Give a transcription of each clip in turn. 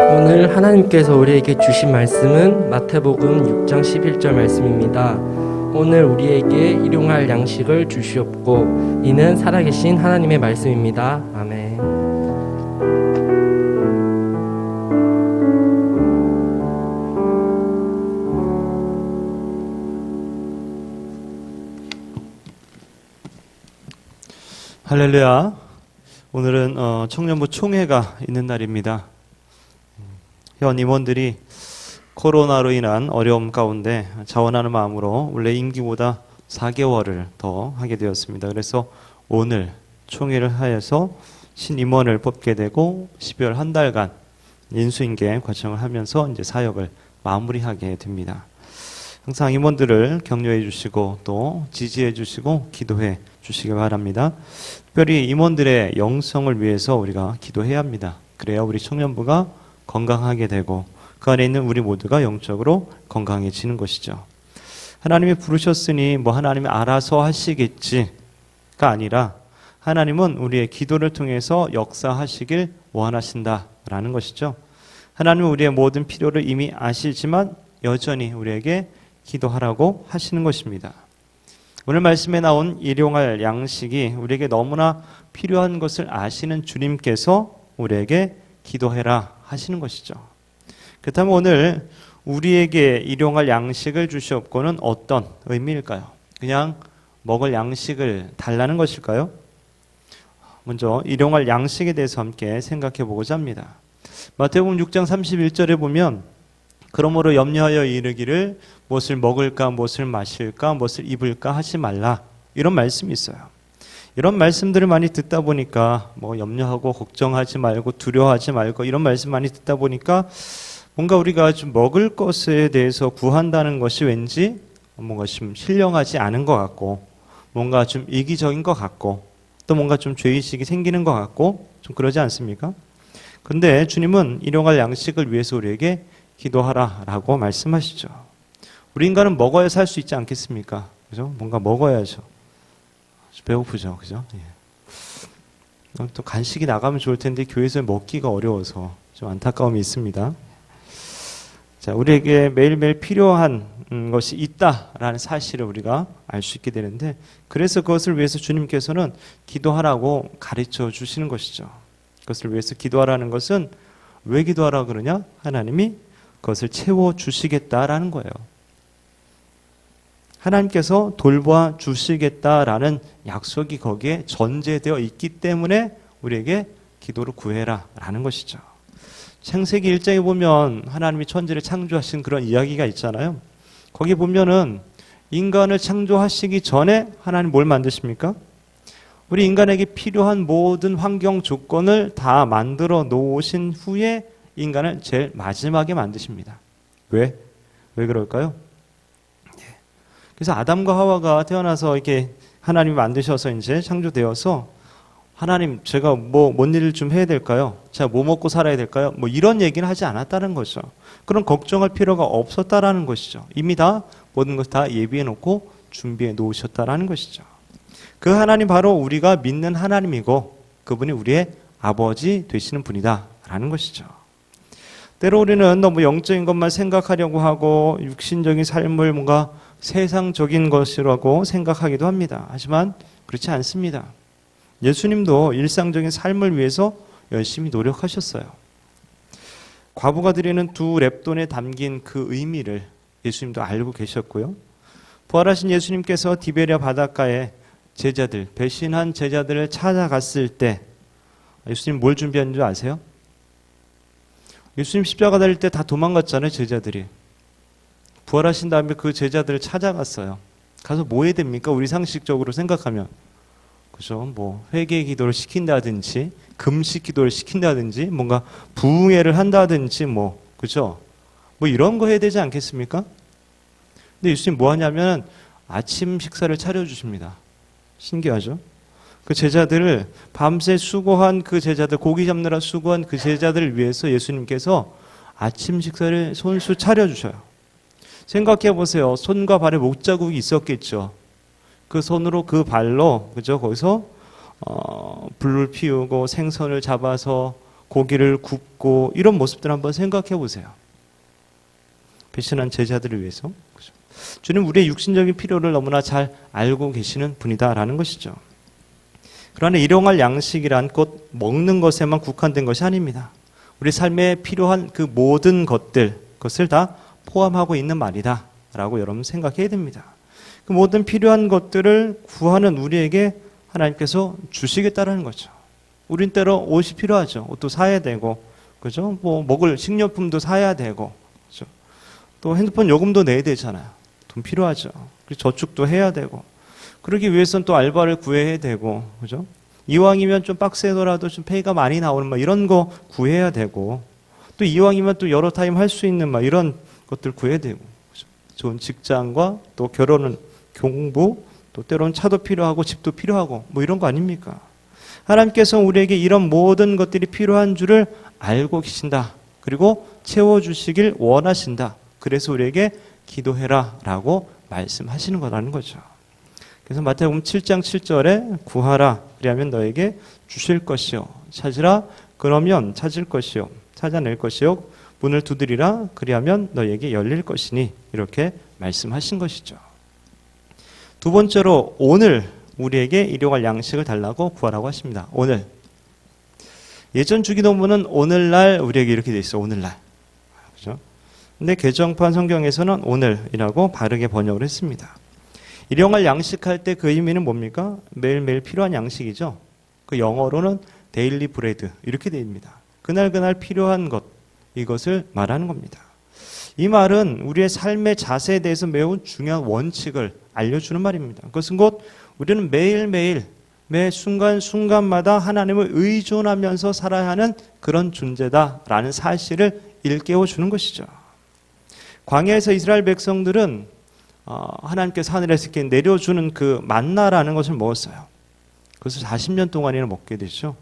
오늘 하나님께서 우리에게 주신 말씀은 마태복음 6장 11절 말씀입니다. 오늘 우리에게 일용할 양식을 주시옵고 이는 살아계신 하나님의 말씀입니다. 아멘. 할렐루야. 오늘은 청년부 총회가 있는 날입니다. 현 임원들이 코로나로 인한 어려움 가운데 자원하는 마음으로 원래 임기보다 4개월을 더 하게 되었습니다. 그래서 오늘 총회를 하여서 신임원을 뽑게 되고 12월 한 달간 인수인계 과정을 하면서 이제 사역을 마무리하게 됩니다. 항상 임원들을 격려해 주시고 또 지지해 주시고 기도해 주시기 바랍니다. 특별히 임원들의 영성을 위해서 우리가 기도해야 합니다. 그래야 우리 청년부가 건강하게 되고 그 안에 있는 우리 모두가 영적으로 건강해지는 것이죠. 하나님이 부르셨으니 뭐 하나님이 알아서 하시겠지가 아니라 하나님은 우리의 기도를 통해서 역사하시길 원하신다라는 것이죠. 하나님은 우리의 모든 필요를 이미 아시지만 여전히 우리에게 기도하라고 하시는 것입니다. 오늘 말씀에 나온 일용할 양식이 우리에게 너무나 필요한 것을 아시는 주님께서 우리에게 기도해라 하시는 것이죠. 그렇다면 오늘 우리에게 일용할 양식을 주시옵고는 어떤 의미일까요? 그냥 먹을 양식을 달라는 것일까요? 먼저 일용할 양식에 대해서 함께 생각해 보고자 합니다. 마태복음 6장 31절에 보면 그러므로 염려하여 이르기를 무엇을 먹을까, 무엇을 마실까, 무엇을 입을까 하지 말라 이런 말씀이 있어요. 이런 말씀들을 많이 듣다 보니까 뭐 염려하고 걱정하지 말고 두려워하지 말고 이런 말씀 많이 듣다 보니까 뭔가 우리가 좀 먹을 것에 대해서 구한다는 것이 왠지 뭔가 좀 신령하지 않은 것 같고 뭔가 좀 이기적인 것 같고 또 뭔가 좀 죄의식이 생기는 것 같고 좀 그러지 않습니까? 근데 주님은 일용할 양식을 위해서 우리에게 기도하라라고 말씀하시죠. 우리 인간은 먹어야 살 수 있지 않겠습니까? 그죠? 뭔가 먹어야죠. 배고프죠, 그죠? 예. 또 간식이 나가면 좋을 텐데 교회에서 먹기가 어려워서 좀 안타까움이 있습니다. 자, 우리에게 매일매일 필요한 것이 있다라는 사실을 우리가 알 수 있게 되는데 그래서 그것을 위해서 주님께서는 기도하라고 가르쳐 주시는 것이죠. 그것을 위해서 기도하라는 것은 왜 기도하라고 그러냐? 하나님이 그것을 채워주시겠다라는 거예요. 하나님께서 돌봐 주시겠다라는 약속이 거기에 전제되어 있기 때문에 우리에게 기도를 구해라라는 것이죠. 창세기 1장에 보면 하나님이 천지를 창조하신 그런 이야기가 있잖아요. 거기 보면은 인간을 창조하시기 전에 하나님 뭘 만드십니까? 우리 인간에게 필요한 모든 환경 조건을 다 만들어 놓으신 후에 인간을 제일 마지막에 만드십니다. 왜? 왜 그럴까요? 그래서 아담과 하와가 태어나서 이렇게 하나님이 만드셔서 이제 창조되어서 하나님 제가 뭔 일을 좀 해야 될까요? 제가 뭐 먹고 살아야 될까요? 뭐 이런 얘기는 하지 않았다는 거죠. 그런 걱정할 필요가 없었다라는 것이죠. 이미 다 모든 것 다 예비해 놓고 준비해 놓으셨다라는 것이죠. 그 하나님 바로 우리가 믿는 하나님이고 그분이 우리의 아버지 되시는 분이다라는 것이죠. 때로 우리는 너무 영적인 것만 생각하려고 하고 육신적인 삶을 뭔가 세상적인 것이라고 생각하기도 합니다. 하지만 그렇지 않습니다. 예수님도 일상적인 삶을 위해서 열심히 노력하셨어요. 과부가 드리는 두 렙돈에 담긴 그 의미를 예수님도 알고 계셨고요. 부활하신 예수님께서 디베랴 바닷가에 제자들, 배신한 제자들을 찾아갔을 때 예수님 뭘 준비한 줄 아세요? 예수님 십자가 달릴 때 다 도망갔잖아요, 제자들이. 부활하신 다음에 그 제자들을 찾아갔어요. 가서 뭐 해야 됩니까? 우리 상식적으로 생각하면. 그죠? 뭐, 회개 기도를 시킨다든지, 금식 기도를 시킨다든지, 뭔가 부흥회를 한다든지, 뭐, 그죠? 뭐 이런 거 해야 되지 않겠습니까? 근데 예수님 뭐 하냐면 아침 식사를 차려주십니다. 신기하죠? 그 제자들을 밤새 수고한 그 제자들, 고기 잡느라 수고한 그 제자들을 위해서 예수님께서 아침 식사를 손수 차려주셔요. 생각해 보세요. 손과 발에 목자국이 있었겠죠. 그 손으로 그 발로, 그죠? 거기서 불을 피우고 생선을 잡아서 고기를 굽고 이런 모습들 한번 생각해 보세요. 배신한 제자들을 위해서. 그죠? 주님 우리의 육신적인 필요를 너무나 잘 알고 계시는 분이다라는 것이죠. 그러나 일용할 양식이란 곧 먹는 것에만 국한된 것이 아닙니다. 우리 삶에 필요한 그 모든 그것을 다 포함하고 있는 말이다 라고 여러분 생각해야 됩니다. 그 모든 필요한 것들을 구하는 우리에게 하나님께서 주시겠다라는 거죠. 우린 때로 옷이 필요하죠. 옷도 사야 되고, 그죠? 뭐 먹을 식료품도 사야 되고, 그죠? 또 핸드폰 요금도 내야 되잖아요. 돈 필요하죠. 그리고 저축도 해야 되고, 그러기 위해서는 또 알바를 구해야 되고, 그죠? 이왕이면 좀 빡세더라도 좀 페이가 많이 나오는 막 이런 거 구해야 되고, 또 이왕이면 또 여러 타임 할 수 있는 막 이런 것들 구해야 되고, 그죠? 좋은 직장과 또 결혼은 공부, 또 때로는 차도 필요하고 집도 필요하고 뭐 이런 거 아닙니까? 하나님께서 우리에게 이런 모든 것들이 필요한 줄을 알고 계신다. 그리고 채워주시길 원하신다. 그래서 우리에게 기도해라 라고 말씀하시는 거라는 거죠. 그래서 마태복음 7장 7절에 구하라 그리하면 너에게 주실 것이요 찾으라 그러면 찾을 것이요 찾아낼 것이요 문을 두드리라 그리하면 너에게 열릴 것이니 이렇게 말씀하신 것이죠. 두 번째로 오늘 우리에게 일용할 양식을 달라고 구하라고 하십니다. 오늘. 예전 주기도문은 오늘날 우리에게 이렇게 돼 있어. 오늘날. 그죠? 근데 개정판 성경에서는 오늘이라고 바르게 번역을 했습니다. 일용할 양식할 때 그 의미는 뭡니까? 매일매일 필요한 양식이죠. 그 영어로는 데일리 브레드 이렇게 되어 있습니다. 그날 필요한 것 이것을 말하는 겁니다. 이 말은 우리의 삶의 자세에 대해서 매우 중요한 원칙을 알려주는 말입니다. 그것은 곧 우리는 매일매일 매 순간순간마다 하나님을 의존하면서 살아야 하는 그런 존재다라는 사실을 일깨워주는 것이죠. 광야에서 이스라엘 백성들은 하나님께서 하늘에서 이렇게 내려주는 그 만나라는 것을 먹었어요. 그것을 40년 동안이나 먹게 되죠.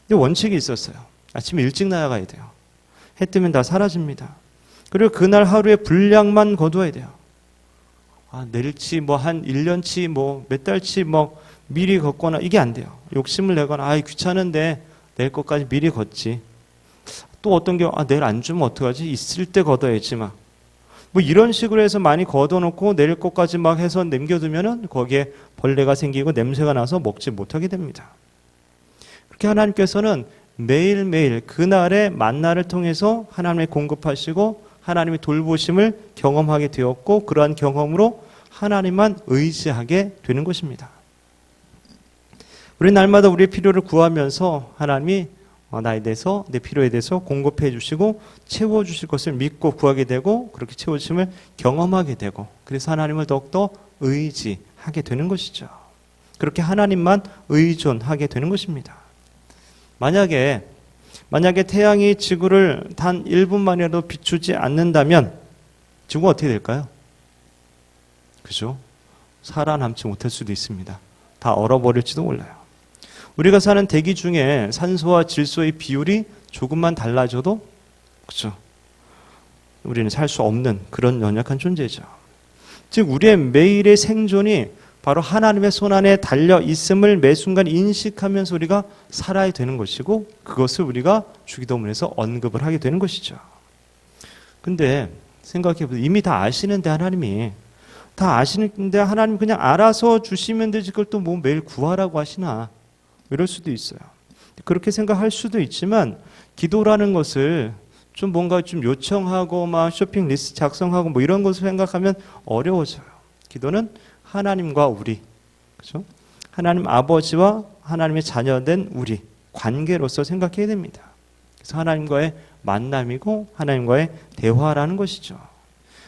근데 원칙이 있었어요. 아침에 일찍 나가야 돼요. 해 뜨면 다 사라집니다. 그리고 그날 하루의 분량만 거두어야 돼요. 내일치 뭐 한 1년치 뭐 몇 달치 뭐 미리 걷거나 이게 안 돼요. 욕심을 내거나 귀찮은데 내일 것까지 미리 걷지. 또 어떤 게 내일 안 주면 어떡하지? 있을 때 걷어야지 막. 뭐 이런 식으로 해서 많이 걷어놓고 내일 것까지 막 해서 남겨두면은 거기에 벌레가 생기고 냄새가 나서 먹지 못하게 됩니다. 그렇게 하나님께서는 매일매일 그날의 만나를 통해서 하나님의 공급하시고 하나님의 돌보심을 경험하게 되었고 그러한 경험으로 하나님만 의지하게 되는 것입니다. 우리 날마다 우리의 필요를 구하면서 하나님이 나에 대해서 내 필요에 대해서 공급해 주시고 채워주실 것을 믿고 구하게 되고 그렇게 채워주심을 경험하게 되고 그래서 하나님을 더욱더 의지하게 되는 것이죠. 그렇게 하나님만 의존하게 되는 것입니다. 만약에 태양이 지구를 단 1분만이라도 비추지 않는다면 지구가 어떻게 될까요? 그죠? 살아남지 못할 수도 있습니다. 다 얼어버릴지도 몰라요. 우리가 사는 대기 중에 산소와 질소의 비율이 조금만 달라져도 그죠? 우리는 살 수 없는 그런 연약한 존재죠. 즉 우리의 매일의 생존이 바로 하나님의 손안에 달려 있음을 매 순간 인식하면서 우리가 살아야 되는 것이고 그것을 우리가 주기도문에서 언급을 하게 되는 것이죠. 근데 생각해보세요. 이미 다 아시는데 하나님이 다 아시는데 하나님 그냥 알아서 주시면 되지 그걸 또 뭐 매일 구하라고 하시나 이럴 수도 있어요. 그렇게 생각할 수도 있지만 기도라는 것을 좀 뭔가 좀 요청하고 막 쇼핑 리스트 작성하고 뭐 이런 것을 생각하면 어려워져요. 기도는 하나님과 우리, 그죠? 하나님 아버지와 하나님의 자녀된 우리 관계로서 생각해야 됩니다. 그래서 하나님과의 만남이고 하나님과의 대화라는 것이죠.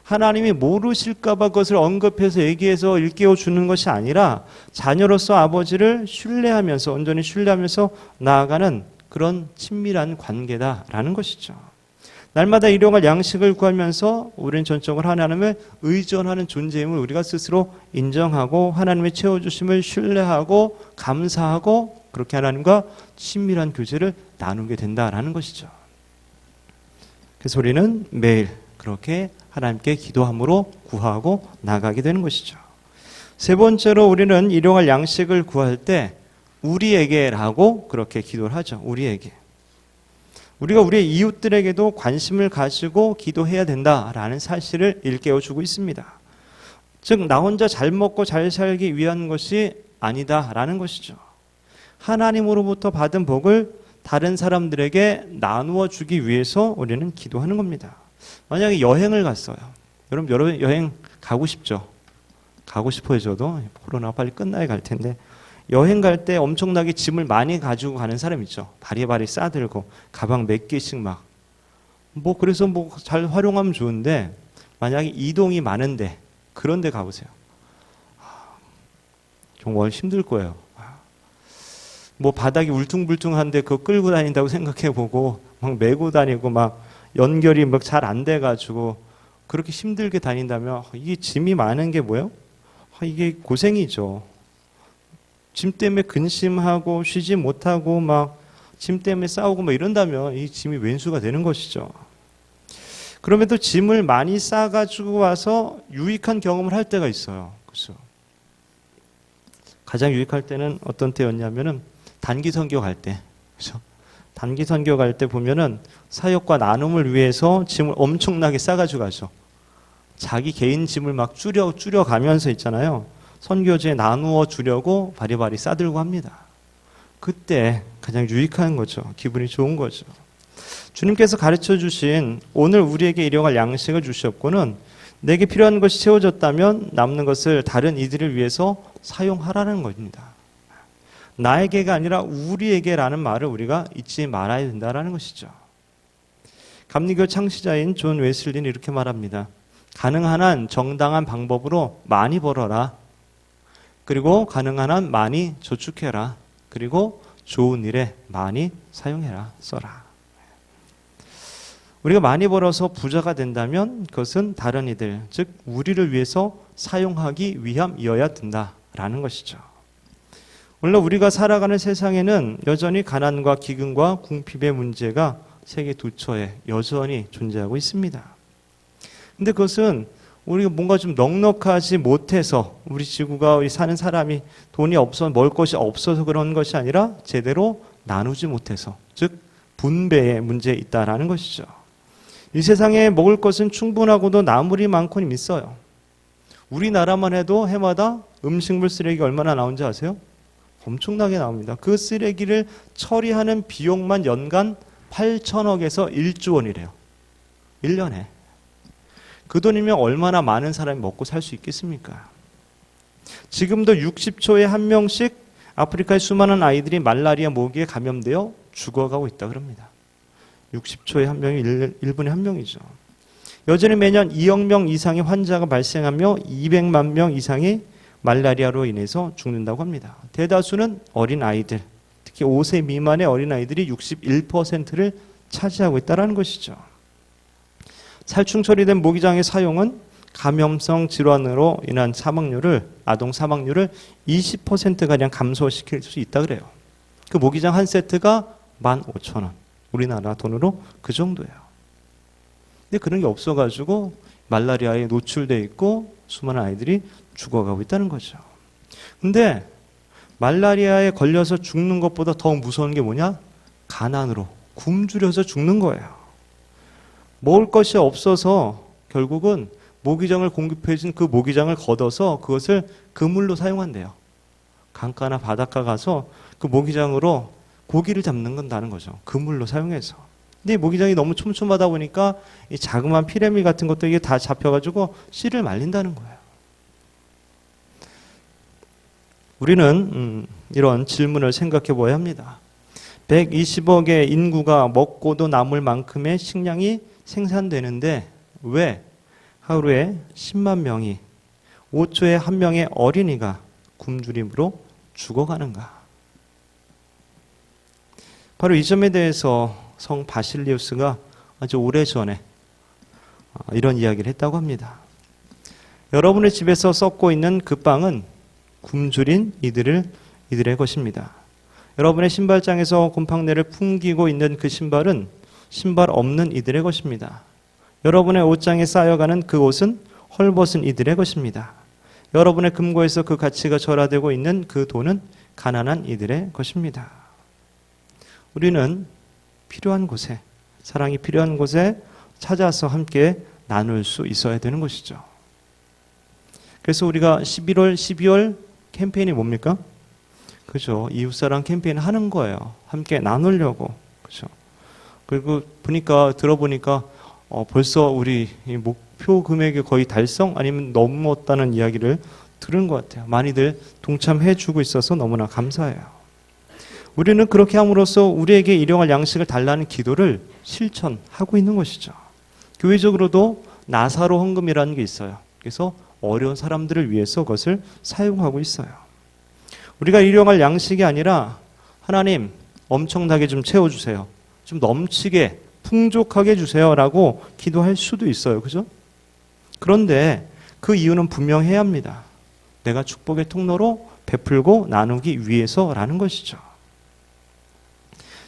하나님이 모르실까봐 그것을 언급해서 얘기해서 일깨워 주는 것이 아니라 자녀로서 아버지를 신뢰하면서 온전히 신뢰하면서 나아가는 그런 친밀한 관계다라는 것이죠. 날마다 일용할 양식을 구하면서 우리는 전적으로 하나님을 의존하는 존재임을 우리가 스스로 인정하고 하나님의 채워주심을 신뢰하고 감사하고 그렇게 하나님과 친밀한 교제를 나누게 된다라는 것이죠. 그래서 우리는 매일 그렇게 하나님께 기도함으로 구하고 나가게 되는 것이죠. 세 번째로 우리는 일용할 양식을 구할 때 우리에게라고 그렇게 기도를 하죠. 우리에게. 우리가 우리의 이웃들에게도 관심을 가지고 기도해야 된다라는 사실을 일깨워주고 있습니다. 즉, 나 혼자 잘 먹고 잘 살기 위한 것이 아니다라는 것이죠. 하나님으로부터 받은 복을 다른 사람들에게 나누어 주기 위해서 우리는 기도하는 겁니다. 만약에 여행을 갔어요. 여러분 여행 가고 싶죠? 가고 싶어요. 저도 코로나 빨리 끝나야 갈 텐데 여행 갈 때 엄청나게 짐을 많이 가지고 가는 사람 있죠. 바리바리 싸들고 가방 몇 개씩 막 그래서 잘 활용하면 좋은데 만약에 이동이 많은데 그런 데 가보세요. 정말 힘들 거예요. 바닥이 울퉁불퉁한데 그거 끌고 다닌다고 생각해보고 막 메고 다니고 막 연결이 잘 안 돼가지고 그렇게 힘들게 다닌다면 이게 짐이 많은 게 뭐예요? 이게 고생이죠. 짐 때문에 근심하고 쉬지 못하고 막 짐 때문에 싸우고 이런다면 이 짐이 왼수가 되는 것이죠. 그럼에도 짐을 많이 싸가지고 와서 유익한 경험을 할 때가 있어요. 그렇죠? 가장 유익할 때는 어떤 때였냐면은 단기 선교 갈 때. 그렇죠? 단기 선교 갈 때 보면은 사역과 나눔을 위해서 짐을 엄청나게 싸가지고 가죠. 자기 개인 짐을 막 줄여 가면서 있잖아요. 선교지에 나누어 주려고 바리바리 싸들고 합니다. 그때 가장 유익한 거죠. 기분이 좋은 거죠. 주님께서 가르쳐 주신 오늘 우리에게 일용할 양식을 주셨고는 내게 필요한 것이 채워졌다면 남는 것을 다른 이들을 위해서 사용하라는 겁니다. 나에게가 아니라 우리에게라는 말을 우리가 잊지 말아야 된다는 것이죠. 감리교 창시자인 존 웨슬리는 이렇게 말합니다. 가능한 한 정당한 방법으로 많이 벌어라. 그리고 가능한 한 많이 저축해라. 그리고 좋은 일에 많이 사용해라. 써라. 우리가 많이 벌어서 부자가 된다면 그것은 다른 이들, 즉 우리를 위해서 사용하기 위함이어야 된다라는 것이죠. 물론 우리가 살아가는 세상에는 여전히 가난과 기근과 궁핍의 문제가 세계 두 처에 여전히 존재하고 있습니다. 근데 그것은 우리가 뭔가 좀 넉넉하지 못해서 우리 지구가 우리 사는 사람이 돈이 없어 먹을 것이 없어서 그런 것이 아니라 제대로 나누지 못해서 즉 분배의 문제에 있다라는 것이죠. 이 세상에 먹을 것은 충분하고도 나물이 많고는 있어요. 우리나라만 해도 해마다 음식물 쓰레기가 얼마나 나오는지 아세요? 엄청나게 나옵니다. 그 쓰레기를 처리하는 비용만 연간 8천억에서 1조 원이래요. 1년에. 그 돈이면 얼마나 많은 사람이 먹고 살 수 있겠습니까? 지금도 60초에 한 명씩 아프리카의 수많은 아이들이 말라리아 모기에 감염되어 죽어가고 있다 그럽니다. 60초에 한 명이 1분에 한 명이죠. 여전히 매년 2억 명 이상의 환자가 발생하며 200만 명 이상이 말라리아로 인해서 죽는다고 합니다. 대다수는 어린 아이들, 특히 5세 미만의 어린 아이들이 61%를 차지하고 있다는 것이죠. 살충 처리된 모기장의 사용은 감염성 질환으로 인한 아동 사망률을 20%가량 감소시킬 수 있다 그래요. 그 모기장 한 세트가 15,000원. 우리나라 돈으로 그 정도예요. 근데 그런 게 없어가지고 말라리아에 노출돼 있고 수많은 아이들이 죽어가고 있다는 거죠. 근데 말라리아에 걸려서 죽는 것보다 더 무서운 게 뭐냐? 가난으로 굶주려서 죽는 거예요. 먹을 것이 없어서 결국은 모기장을 공급해준 그 모기장을 걷어서 그것을 그물로 사용한대요. 강가나 바닷가 가서 그 모기장으로 고기를 잡는 건다는 거죠. 그물로 사용해서. 근데 모기장이 너무 촘촘하다 보니까 이 자그마한 피레미 같은 것도 이게 다 잡혀가지고 씨를 말린다는 거예요. 우리는 이런 질문을 생각해 보아야 합니다. 120억의 인구가 먹고도 남을 만큼의 식량이 생산되는데 왜 하루에 10만 명이 5초에 한 명의 어린이가 굶주림으로 죽어가는가? 바로 이 점에 대해서 성 바실리우스가 아주 오래전에 이런 이야기를 했다고 합니다. 여러분의 집에서 썩고 있는 그 빵은 굶주린 이들의 것입니다. 여러분의 신발장에서 곰팡내를 풍기고 있는 그 신발은 신발 없는 이들의 것입니다. 여러분의 옷장에 쌓여가는 그 옷은 헐벗은 이들의 것입니다. 여러분의 금고에서 그 가치가 절하되고 있는 그 돈은 가난한 이들의 것입니다. 우리는 필요한 곳에 사랑이 필요한 곳에 찾아서 함께 나눌 수 있어야 되는 것이죠. 그래서 우리가 11월, 12월 캠페인이 뭡니까? 그죠. 이웃사랑 캠페인 하는 거예요. 함께 나누려고. 그죠. 그리고 들어보니까 벌써 우리 이 목표 금액이 거의 달성 아니면 넘었다는 이야기를 들은 것 같아요. 많이들 동참해 주고 있어서 너무나 감사해요. 우리는 그렇게 함으로써 우리에게 일용할 양식을 달라는 기도를 실천하고 있는 것이죠. 교회적으로도 나사로 헌금이라는 게 있어요. 그래서 어려운 사람들을 위해서 그것을 사용하고 있어요. 우리가 일용할 양식이 아니라 하나님 엄청나게 좀 채워주세요. 좀 넘치게 풍족하게 주세요라고 기도할 수도 있어요. 그죠? 그런데 그 이유는 분명해야 합니다. 내가 축복의 통로로 베풀고 나누기 위해서라는 것이죠.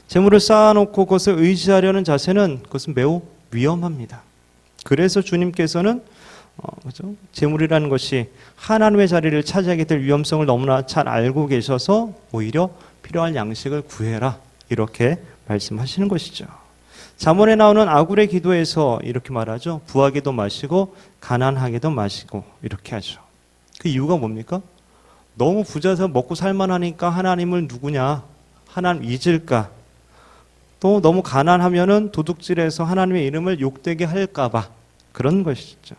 재물을 쌓아놓고 그것을 의지하려는 자세는 그것은 매우 위험합니다. 그래서 주님께서는 그죠? 재물이라는 것이 하나님의 자리를 차지하게 될 위험성을 너무나 잘 알고 계셔서 오히려 필요한 양식을 구해라 이렇게 말씀하시는 것이죠. 잠언에 나오는 아굴의 기도에서 이렇게 말하죠. 부하게도 마시고 가난하게도 마시고 이렇게 하죠. 그 이유가 뭡니까? 너무 부자서 먹고 살만하니까 하나님을 누구냐? 하나님 잊을까? 또 너무 가난하면은 도둑질해서 하나님의 이름을 욕되게 할까봐 그런 것이죠.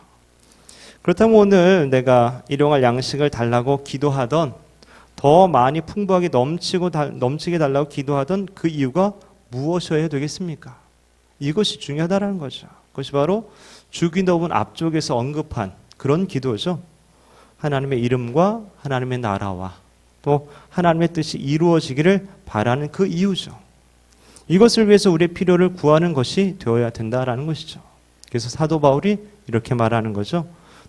그렇다면 오늘 내가 일용할 양식을 달라고 기도하던 더 많이 풍부하게 넘치게 달라고 기도하던 그 이유가 무엇이어야 되겠습니까? 이것이 중요하다는 거죠. 그것이 바로 주기도문 앞쪽에서 언급한 그런 기도죠. 하나님의 이름과 하나님의 나라와 또 하나님의 뜻이 이루어지기를 바라는 그 이유죠. 이것을 위해서 우리의 필요를 구하는 것이 되어야 된다라는 것이죠. 그래서 사도 바울이 이렇게 말하는 거죠.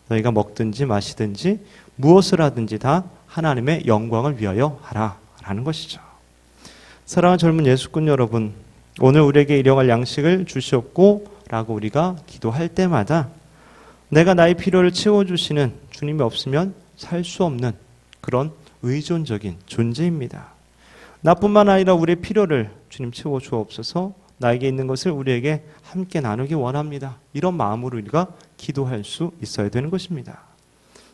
너희가 먹든지 마시든지 무엇을 하든지 다 하나님의 영광을 위하여 하라 라는 것이죠. 사랑하는 젊은 예수꾼 여러분, 오늘 우리에게 일용할 양식을 주시옵고 라고 우리가 기도할 때마다 내가 나의 필요를 채워주시는 주님이 없으면 살 수 없는 그런 의존적인 존재입니다. 나뿐만 아니라 우리의 필요를 주님 채워주옵소서. 나에게 있는 것을 우리에게 함께 나누기 원합니다. 이런 마음으로 우리가 기도할 수 있어야 되는 것입니다.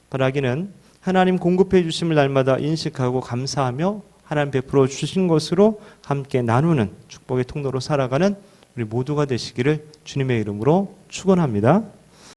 바라기는 하나님 공급해 주심을 날마다 인식하고 감사하며 하나님 베풀어 주신 것으로 함께 나누는 축복의 통로로 살아가는 우리 모두가 되시기를 주님의 이름으로 축원합니다.